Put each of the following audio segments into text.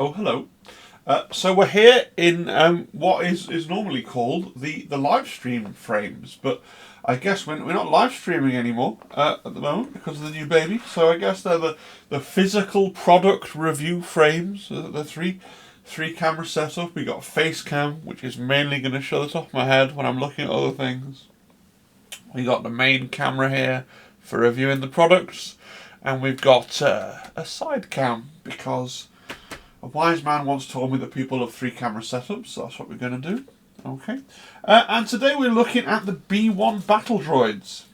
Oh, hello. So we're here in what is normally called the live stream frames, but I guess we're not live streaming anymore at the moment because of the new baby. So I guess they're the physical product review frames. The three camera setup. We got face cam, which is mainly going to show the top of my head when I'm looking at other things. We got the main camera here for reviewing the products, and we've got a side cam because a wise man once told me that people have three camera setups, so that's what we're going to do. Okay. And today we're looking at the B1 battle droids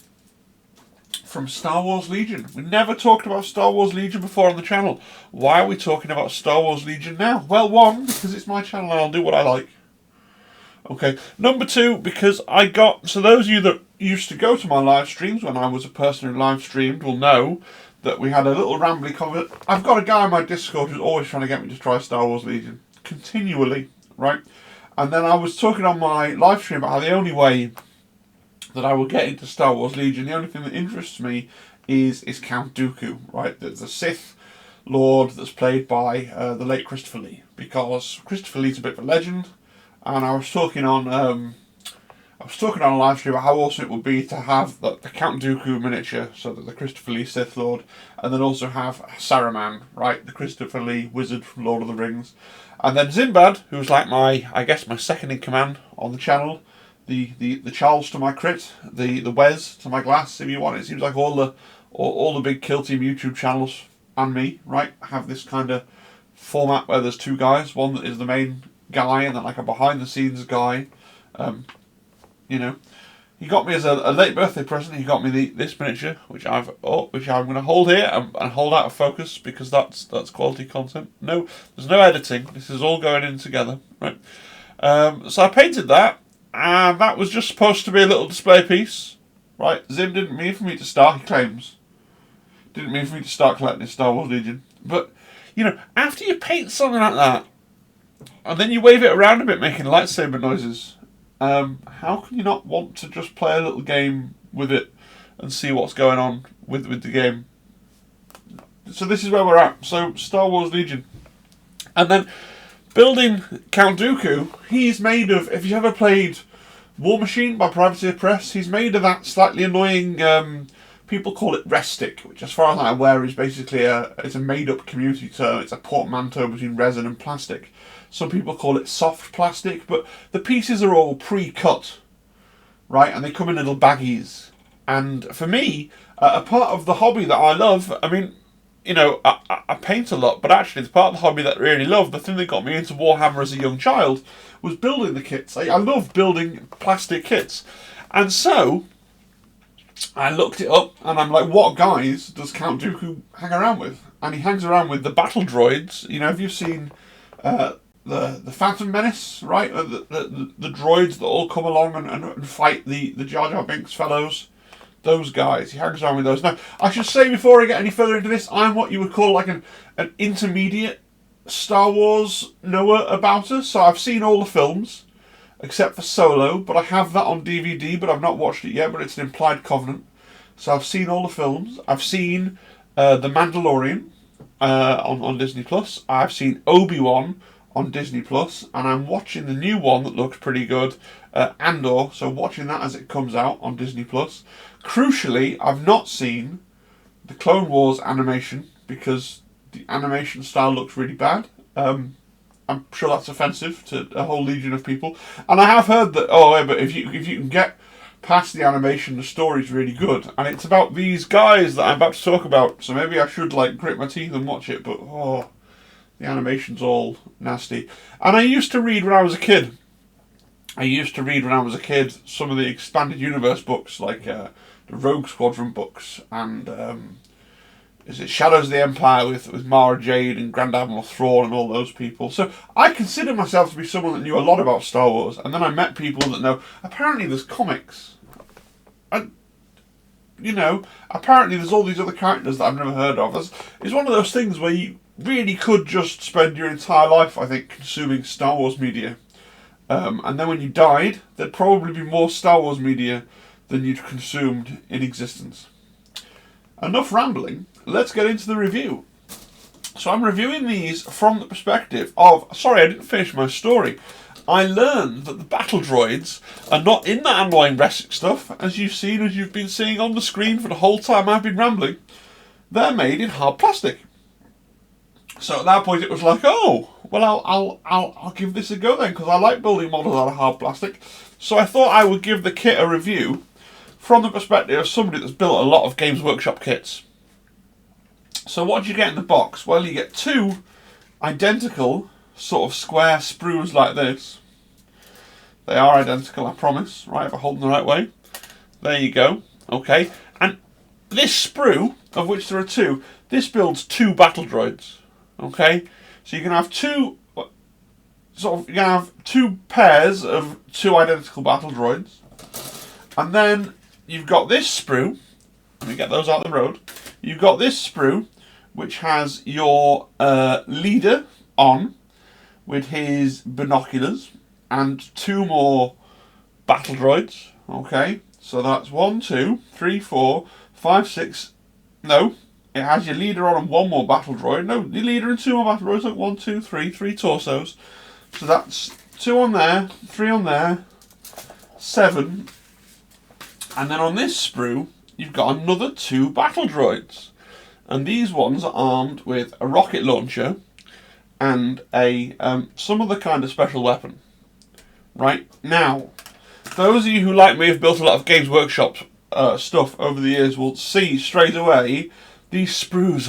from Star Wars Legion. We never talked about Star Wars Legion before on the channel. Why are we talking about Star Wars Legion now? Well, one, because it's my channel and I'll do what I like. Okay. Number two, because so those of you that used to go to my live streams when I was a person who live streamed will know that we had a little rambly conversation. I've got a guy on my Discord who's always trying to get me to try Star Wars Legion. Continually, right? And then I was talking on my live stream about how the only way that I will get into Star Wars Legion, the only thing that interests me is Count Dooku, right? The Sith Lord that's played by the late Christopher Lee. Because Christopher Lee's a bit of a legend, and I was talking on a live stream about how awesome it would be to have the Count Dooku miniature, so that the Christopher Lee Sith Lord, and then also have Saruman, right, the Christopher Lee wizard from Lord of the Rings, and then Sinbad, who's like my second in command on the channel, the Charles to my Crit, the Wes to my Glass, if you want. It seems like all the big Kill Team YouTube channels and me, right, have this kind of format where there's two guys, one that is the main guy and then like a behind the scenes guy. You know, he got me as a late birthday present. He got me this miniature, which I'm going to hold here and hold out of focus because that's quality content. No, there's no editing. This is all going in together, right? So I painted that, and that was just supposed to be a little display piece, right? Zim didn't mean for me to start. He claims didn't mean for me to start collecting Star Wars Legion, but you know, after you paint something like that, and then you wave it around a bit, making lightsaber noises. How can you not want to just play a little game with it and see what's going on with the game? So this is where we're at. So Star Wars Legion. And then building Count Dooku, he's made of, if you've ever played War Machine by Privateer Press, he's made of that slightly annoying, people call it restic, which as far as I'm aware is basically it's a made-up community term. It's a portmanteau between resin and plastic. Some people call it soft plastic, but the pieces are all pre-cut, right? And they come in little baggies. And for me, a part of the hobby that I love, I mean, you know, I paint a lot, but actually the part of the hobby that I really love, the thing that got me into Warhammer as a young child, was building the kits. I love building plastic kits. And so I looked it up, and I'm like, what guys does Count Dooku hang around with? And he hangs around with the battle droids. You know, have you seen the Phantom Menace, right? The droids that all come along and fight the Jar Jar Binks fellows? Those guys. He hangs around with those. Now, I should say before I get any further into this, I'm what you would call like an intermediate Star Wars knower about us. So I've seen all the films, except for Solo, but I have that on DVD, but I've not watched it yet, but it's an implied covenant. So I've seen all the films. I've seen The Mandalorian on Disney+. I've seen Obi-Wan on Disney+, and I'm watching the new one that looks pretty good, Andor, so watching that as it comes out on Disney+. Crucially, I've not seen the Clone Wars animation, because the animation style looks really bad. I'm sure that's offensive to a whole legion of people. And I have heard that, but if you can get past the animation, the story's really good. And it's about these guys that I'm about to talk about, so maybe I should grit my teeth and watch it, but the animation's all nasty. And I used to read when I was a kid. Some of the expanded universe books, like the Rogue Squadron books, and is it Shadows of the Empire with Mara Jade and Grand Admiral Thrawn and all those people. So I consider myself to be someone that knew a lot about Star Wars, and then I met people that know, apparently there's comics. Apparently there's all these other characters that I've never heard of. It's one of those things where you really could just spend your entire life, I think, consuming Star Wars media. And then when you died, there'd probably be more Star Wars media than you'd consumed in existence. Enough rambling, let's get into the review. So I'm reviewing these from the perspective of, sorry, I didn't finish my story. I learned that the battle droids are not in that annoying Resic stuff, as you've been seeing on the screen for the whole time I've been rambling. They're made in hard plastic. So at that point it was like, oh, well I'll give this a go then, because I like building models out of hard plastic. So I thought I would give the kit a review from the perspective of somebody that's built a lot of Games Workshop kits. So what do you get in the box? Well, you get two identical sort of square sprues like this. They are identical, I promise. Right, if I hold them the right way. There you go. Okay. And this sprue, of which there are two, this builds two battle droids. Okay? So you can have two pairs of two identical battle droids. And then you've got this sprue. Let me get those out of the road. You've got this sprue, which has your leader on with his binoculars and two more battle droids. Okay, so that's 1, 2, 3, 4, 5, 6. No, it has your leader on and one more battle droid. No, your leader and two more battle droids. Like 1, 2, 3, 3 torsos. So that's 2 on there, 3 on there, 7. And then on this sprue, you've got another 2 battle droids. And these ones are armed with a rocket launcher and a some other kind of special weapon. Right, now, those of you who, like me, have built a lot of Games Workshop stuff over the years will see straight away these sprues,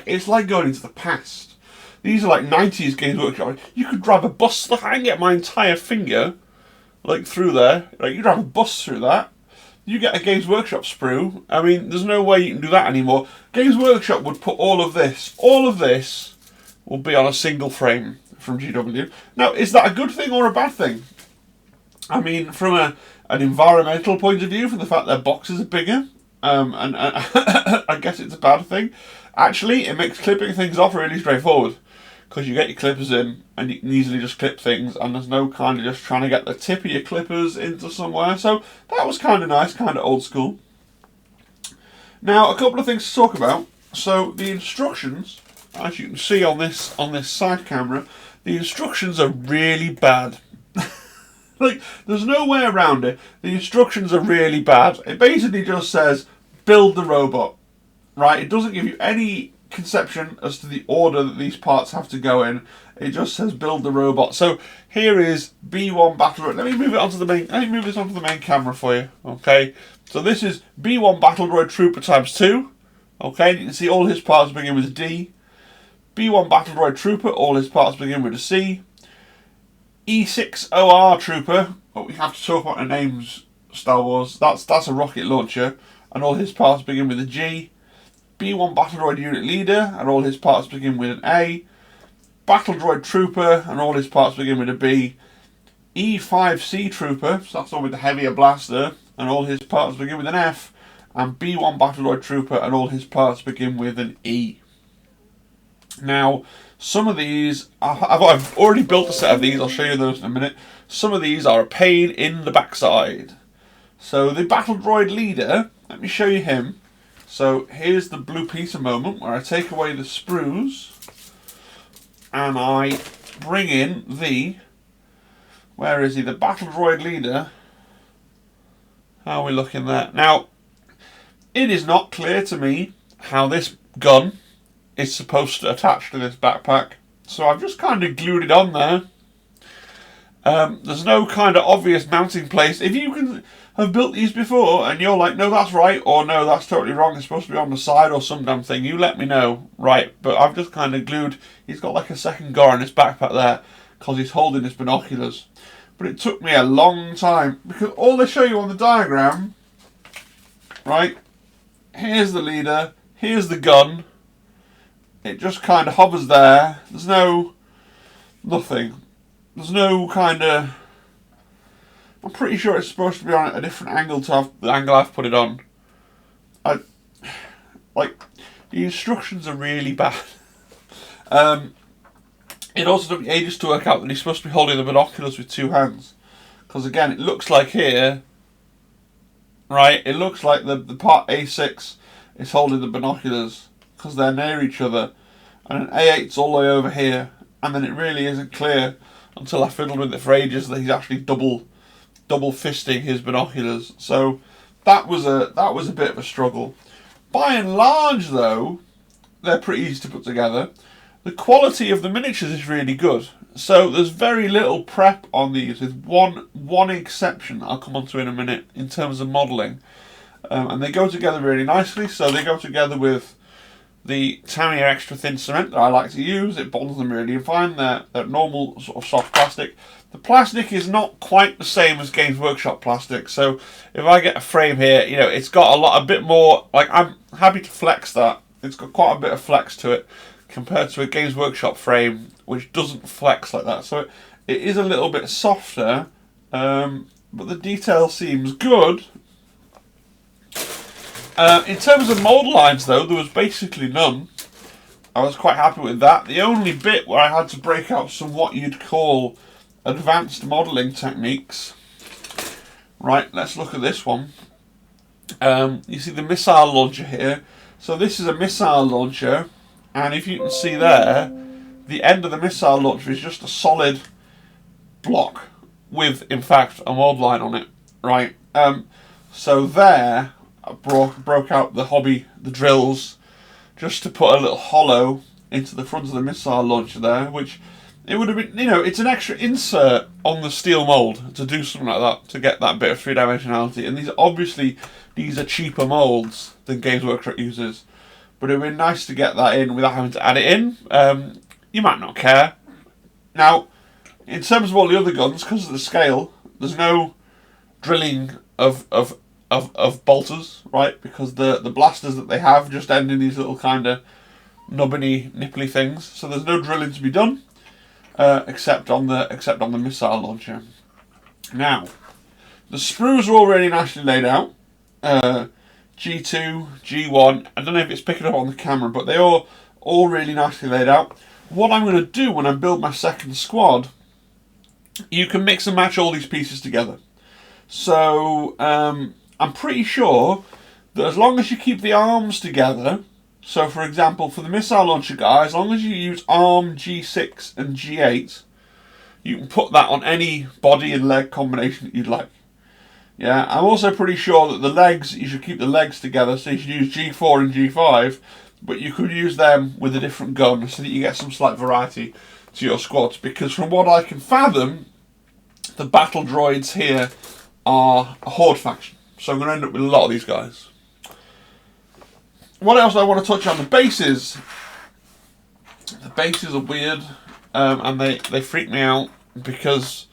it's like going into the past. These are like 90s Games Workshop. You could drive a bus, I can get my entire finger, through there. Right, you drive a bus through that. You get a Games Workshop sprue. I mean, there's no way you can do that anymore. Games Workshop would put all of this will be on a single frame from GW. Now, is that a good thing or a bad thing? I mean, from an environmental point of view, from the fact their boxes are bigger, and I guess it's a bad thing. Actually, it makes clipping things off really straightforward, because you get your clippers in and you can easily just clip things, and there's no kind of just trying to get the tip of your clippers into somewhere. So that was kind of nice, kind of old school. Now, a couple of things to talk about. So the instructions, as you can see on this side camera, the instructions are really bad. There's no way around it. The instructions are really bad. It basically just says, build the robot. Right? It doesn't give you any conception as to the order that these parts have to go in. It just says build the robot. So here is B1 battle droid. Let me move this onto the main camera for you. Okay. So this is B1 battle droid trooper times 2. Okay, you can see all his parts begin with a D. B1 battle droid trooper, all his parts begin with a C. E6 OR trooper, but we have to talk about the names, Star Wars. That's a rocket launcher, and all his parts begin with a G. B1 battle droid unit leader, and all his parts begin with an A. Battle droid trooper, and all his parts begin with a B. E5C trooper, so that's the one with the heavier blaster, and all his parts begin with an F. And B1 battle droid trooper, and all his parts begin with an E. Now, some of these, I've already built a set of these, I'll show you those in a minute. Some of these are a pain in the backside. So the battle droid leader, let me show you him. So here's the blue piece a moment where I take away the sprues and I bring in where is he, the battle droid leader. How are we looking there? Now, it is not clear to me how this gun is supposed to attach to this backpack, so I've just kind of glued it on there. There's no kind of obvious mounting place. If you can have built these before and you're like, no, that's right, or no, that's totally wrong, it's supposed to be on the side or some damn thing, you let me know. Right, but I've just kind of glued, he's got like a second guard in his backpack there because he's holding his binoculars. But it took me a long time, because all they show you on the diagram, right, here's the leader, here's the gun. It just kind of hovers there. There's nothing. There's no kind of... I'm pretty sure it's supposed to be on a different angle to the angle I've put it on. The instructions are really bad. It also took me ages to work out that he's supposed to be holding the binoculars with 2 hands. Because again, it looks like here, right, it looks like the part A6 is holding the binoculars, because they're near each other, and an A8's all the way over here, and then it really isn't clear until I fiddled with it for ages that he's actually double fisting his binoculars. So that was a bit of a struggle. By and large, though, they're pretty easy to put together. The quality of the miniatures is really good. So there's very little prep on these, with one exception I'll come on to in a minute in terms of modelling. And they go together really nicely. So they go together with the Tamiya extra thin cement that I like to use. It bonds them really fine. They're normal sort of soft plastic. The plastic is not quite the same as Games Workshop plastic. So if I get a frame here, you know, it's got a bit more, like, I'm happy to flex that. It's got quite a bit of flex to it compared to a Games Workshop frame, which doesn't flex like that. So it is a little bit softer, but the detail seems good. In terms of mould lines, though, there was basically none. I was quite happy with that. The only bit where I had to break out some what you'd call advanced modelling techniques. Right, let's look at this one. You see the missile launcher here. So this is a missile launcher, and if you can see there, the end of the missile launcher is just a solid block with, in fact, a mould line on it. Right. So there, I broke out the drills, just to put a little hollow into the front of the missile launcher there, which it would have been, you know, it's an extra insert on the steel mould to do something like that, to get that bit of three-dimensionality. And these are cheaper moulds than Games Workshop uses, but it would be nice to get that in without having to add it in. You might not care. Now, in terms of all the other guns, because of the scale, there's no drilling of bolters, right? Because the blasters that they have just end in these little kind of nubbiny, nipply things. So there's no drilling to be done, except on the missile launcher. Now, the sprues are all really nicely laid out. G2, G1. I don't know if it's picking up on the camera, but they're all really nicely laid out. What I'm going to do when I build my second squad, you can mix and match all these pieces together. So I'm pretty sure that as long as you keep the arms together, so for example for the missile launcher guy, as long as you use arm G6 and G8, you can put that on any body and leg combination that you'd like. Yeah, I'm also pretty sure that the legs, you should keep the legs together, so you should use G4 and G5, but you could use them with a different gun so that you get some slight variety to your squads, because from what I can fathom, the battle droids here are a horde faction. So I'm going to end up with a lot of these guys. What else I want to touch on? The bases. The bases are weird, and they freak me out because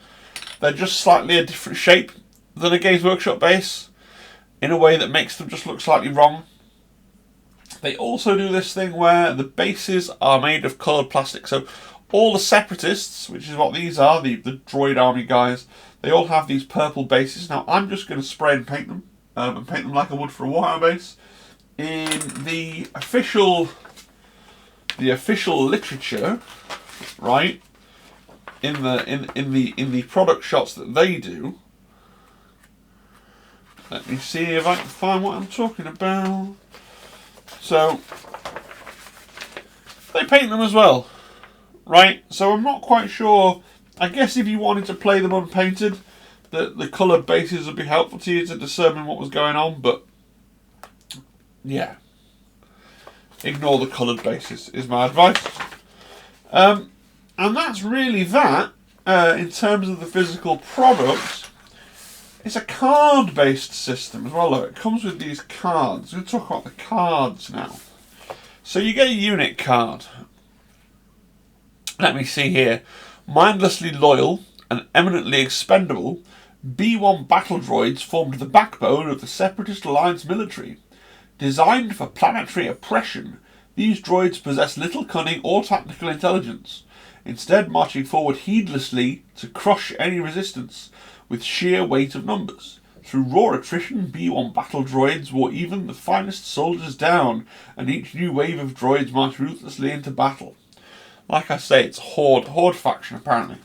they're just slightly a different shape than a Games Workshop base, in a way that makes them just look slightly wrong. They also do this thing where the bases are made of coloured plastic. So all the separatists, which is what these are, the droid army guys, they all have these purple bases. Now I'm just going to spray and paint them like I would for a Warhammer base. In the official literature, right? In the product shots that they do. Let me see if I can find what I'm talking about. So they paint them as well, right? So I'm not quite sure. I guess if you wanted to play them unpainted, the coloured bases would be helpful to you to discern what was going on, but yeah, ignore the coloured bases is my advice. And that's really that. In terms of the physical product, it's a card-based system as well, though. It comes with these cards. We're going to talk about the cards now. So you get a unit card. Let me see here. Mindlessly loyal and eminently expendable, B1 battle droids formed the backbone of the Separatist Alliance military. Designed for planetary oppression, these droids possess little cunning or tactical intelligence, instead marching forward heedlessly to crush any resistance with sheer weight of numbers. Through raw attrition, B1 battle droids wore even the finest soldiers down, and each new wave of droids marched ruthlessly into battle. Like I say, it's horde faction apparently.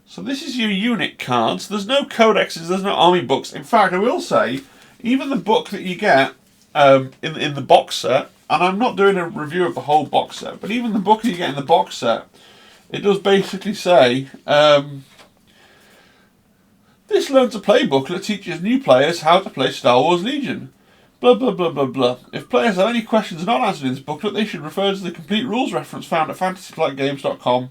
So this is your unit cards. There's no codexes, there's no army books. In fact, I will say, even the book that you get in the box set and I'm not doing a review of the whole box set, but even the book you get in the box set, it does basically say, this Learn to Play booklet teaches new players how to play Star Wars Legion. Blah blah blah blah blah. If players have any questions not answered in this booklet, they should refer to the complete rules reference found at fantasyflightgames.com.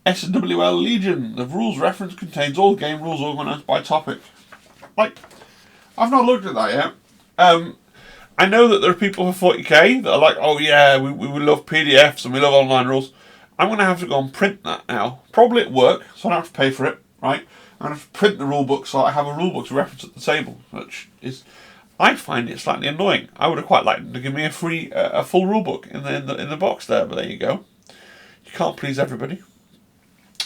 SWL Legion. The rules reference contains all game rules organised by topic. Like, I've not looked at that yet. I know that there are people for 40k that are like, oh yeah, we love PDFs and we love online rules. I'm going to have to go and print that now. Probably at work, so I don't have to pay for it, right? I'm going to have to print the rule book so I have a rule book to reference at the table, which is... I find it slightly annoying. I would have quite liked them to give me a full rule book in the box there, but there you go. You can't please everybody.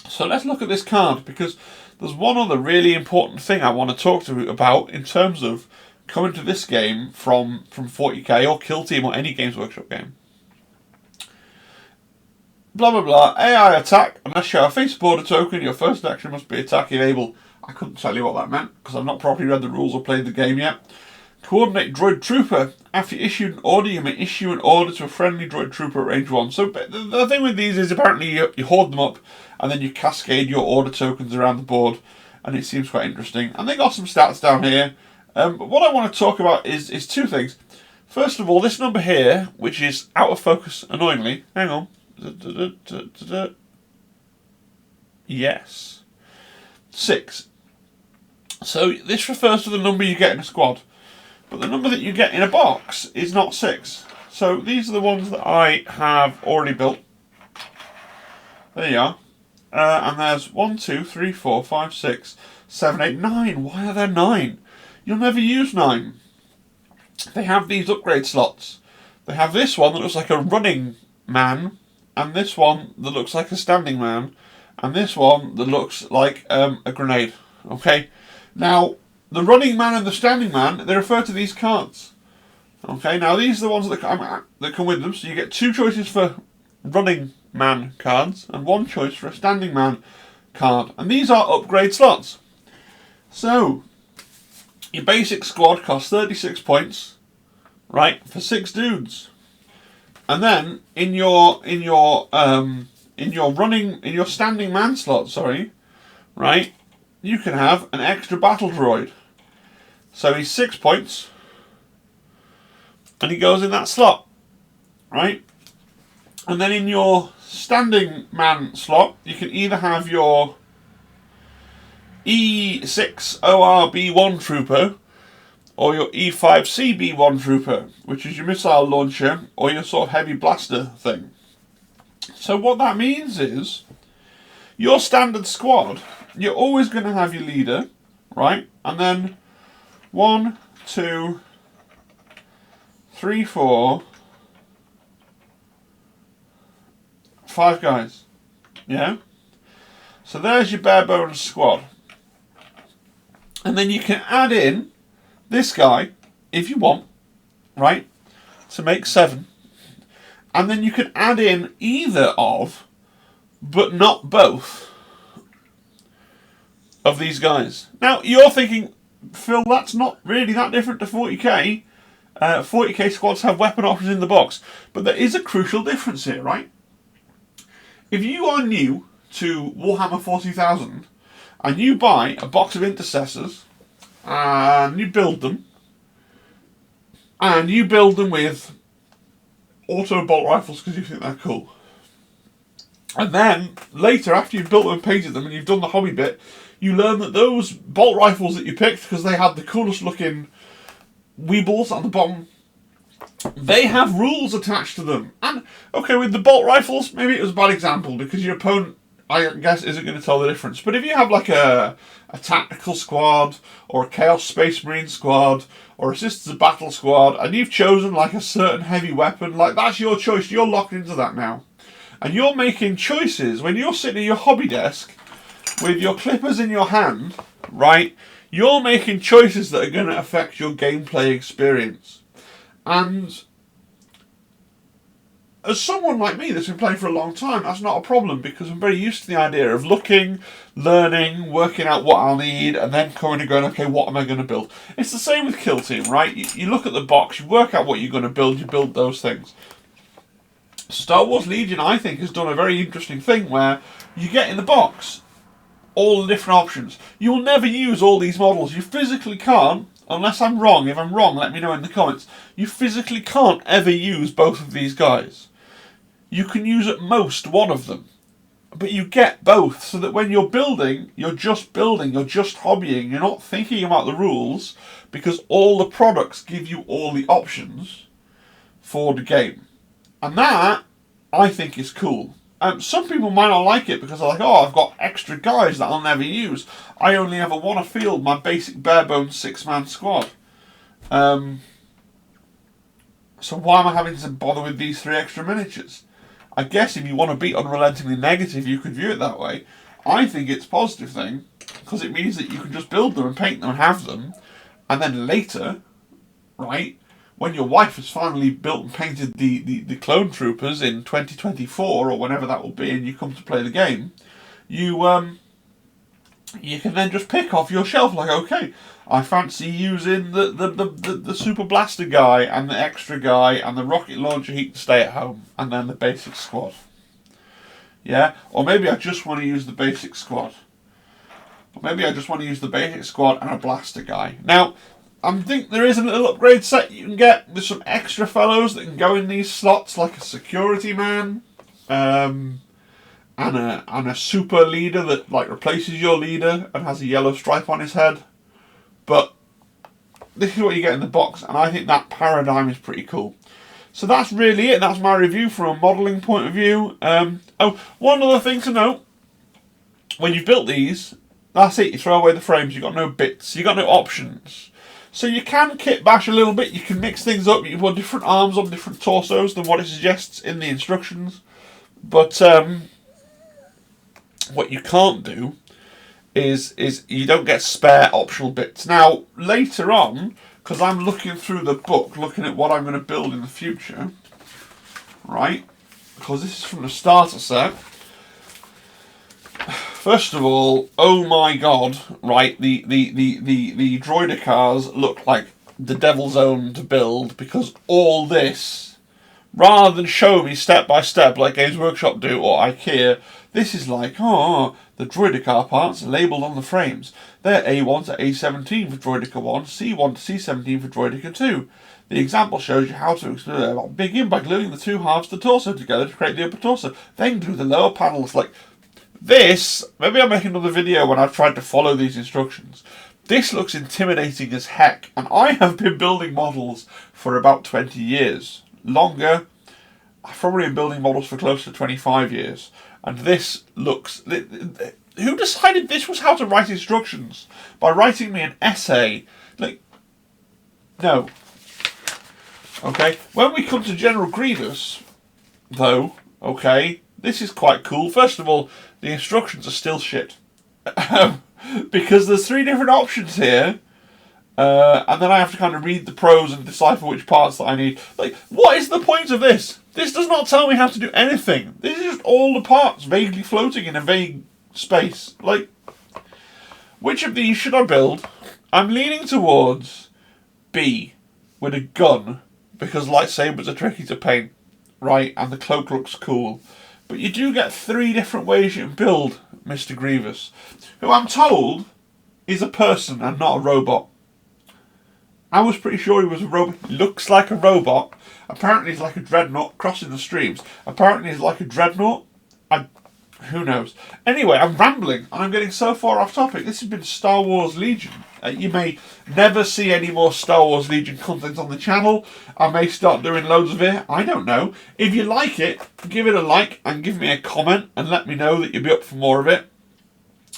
So let's look at this card, because there's one other really important thing I want to talk to you about in terms of coming to this game from 40k or Kill Team or any Games Workshop game. Blah blah blah. AI attack. Unless you have a face border token, your first action must be attack enable. I couldn't tell you what that meant because I've not properly read the rules or played the game yet. Coordinate Droid Trooper. After you issue an order, you may issue an order to a friendly Droid Trooper at range 1. So the thing with these is apparently you hoard them up and then you cascade your order tokens around the board, and it seems quite interesting. And they got some stats down here. But what I want to talk about is two things. First of all, this number here, which is out of focus annoyingly. Hang on. Yes. 6. So this refers to the number you get in a squad. But the number that you get in a box is not 6. So these are the ones that I have already built. There you are. And there's 1, 2, 3, 4, 5, 6, 7, 8, 9. Why are there 9? You'll never use 9. They have these upgrade slots. They have this one that looks like a running man, and this one that looks like a standing man, and this one that looks like a grenade. Okay? Now, the running man and the standing man, they refer to these cards. Okay, now these are the ones that come with them, so you get 2 choices for running man cards and 1 choice for a standing man card. And these are upgrade slots. So, your basic squad costs 36 points, right, for 6 dudes. And then in your standing man slot, sorry, right, you can have an extra battle droid. So he's 6 points, and he goes in that slot, right? And then in your standing man slot, you can either have your E6 ORB1 trooper or your E5 CB1 trooper, which is your missile launcher or your sort of heavy blaster thing. So what that means is your standard squad, you're always going to have your leader, right? And then 1, 2, 3, 4, 5 guys. Yeah? So there's your bare bones squad. And then you can add in this guy, if you want, right, to make 7. And then you can add in either of, but not both, of these guys. Now, you're thinking, Phil, that's not really that different to 40k. 40k squads have weapon options in the box. But there is a crucial difference here, right? If you are new to Warhammer 40,000, and you buy a box of intercessors, and you build them with auto bolt rifles because you think they're cool. And then, later, after you've built them and painted them, and you've done the hobby bit, you learn that those bolt rifles that you picked, because they had the coolest looking weebles on the bottom, they have rules attached to them. And, okay, with the bolt rifles, maybe it was a bad example, because your opponent, I guess, isn't going to tell the difference. But if you have like a tactical squad, or a Chaos Space Marine squad, or a Sisters of Battle squad, and you've chosen like a certain heavy weapon, like that's your choice, you're locked into that now. And you're making choices, when you're sitting at your hobby desk, with your clippers in your hand, right, you're making choices that are going to affect your gameplay experience. And as someone like me that's been playing for a long time, that's not a problem, because I'm very used to the idea of looking, learning, working out what I'll need, and then coming and going, okay, what am I going to build? It's the same with Kill Team, right? You look at the box, you work out what you're going to build, you build those things. Star Wars Legion, I think, has done a very interesting thing where you get in the box all the different options. You'll never use all these models. You physically can't, unless I'm wrong. If I'm wrong, let me know in the comments. You physically can't ever use both of these guys. You can use at most one of them. But you get both, so that when you're building, you're just hobbying, you're not thinking about the rules, because all the products give you all the options for the game. And that, I think, is cool. Some people might not like it because they're like, oh, I've got extra guys that I'll never use. I only ever want to field my basic bare-bones 6-man squad. So why am I having to bother with these 3 extra miniatures? I guess if you want to be unrelentingly negative, you could view it that way. I think it's a positive thing, because it means that you can just build them and paint them and have them, and then later, right, when your wife has finally built and painted the clone troopers in 2024, or whenever that will be, and you come to play the game, you can then just pick off your shelf, like, okay, I fancy using the Super Blaster guy, and the extra guy, and the rocket launcher he can stay at home, and then the basic squad. Yeah? Or maybe I just want to use the basic squad. Or maybe I just want to use the basic squad and a blaster guy. Now, I think there is a little upgrade set you can get with some extra fellows that can go in these slots, like a security man, and a super leader that like replaces your leader and has a yellow stripe on his head. But this is what you get in the box, and I think that paradigm is pretty cool. So that's really it. That's my review from a modelling point of view. Oh, one other thing to note. When you've built these, that's it. You throw away the frames. You've got no bits. You've got no options. So you can kit bash a little bit. You can mix things up. You can put different arms on different torsos than what it suggests in the instructions. But what you can't do is you don't get spare optional bits. Now, later on, because I'm looking through the book, looking at what I'm going to build in the future, right? Because this is from the starter set. First of all, oh my god, right, the Droid Cars look like the devil's own to build, because all this, rather than show me step by step like Games Workshop do or IKEA, this is like, oh, the Droid Car parts are labelled on the frames. They're A1 to A17 for Droid Car 1, C1 to C17 for Droid Car 2. The example shows you how to begin by gluing the 2 halves of the torso together to create the upper torso. Then glue the lower panels. Like this, maybe I'll make another video when I've tried to follow these instructions. This looks intimidating as heck, and I have been building models for about 20 years. Longer. I've probably been building models for close to 25 years. And this looks... Who decided this was how to write instructions? By writing me an essay? Like, no. Okay, when we come to General Grievous, though, okay, this is quite cool. First of all, the instructions are still shit. Because there's 3 different options here, and then I have to kind of read the pros and decipher which parts that I need. Like, what is the point of this? This does not tell me how to do anything. This is just all the parts vaguely floating in a vague space. Like, which of these should I build? I'm leaning towards B, with a gun, because lightsabers are tricky to paint, right, and the cloak looks cool. But you do get 3 different ways you can build Mr. Grievous, who I'm told is a person and not a robot. I was pretty sure he was a robot. He looks like a robot. Apparently he's like a dreadnought crossing the streams. Apparently he's like a dreadnought. Who knows? Anyway, I'm rambling and I'm getting so far off topic. This has been Star Wars Legion. You may never see any more Star Wars Legion content on the channel. I may start doing loads of it. I don't know. If you like it, give it a like and give me a comment and let me know that you'll be up for more of it.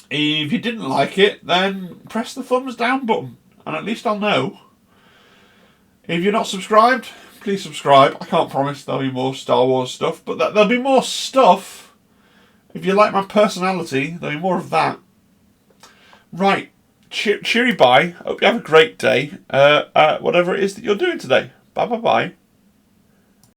If you didn't like it, then press the thumbs down button and at least I'll know. If you're not subscribed, please subscribe. I can't promise there'll be more Star Wars stuff, but there'll be more stuff. If you like my personality, there'll be more of that. Right. Cheery bye. Hope you have a great day. Whatever it is that you're doing today. Bye bye bye.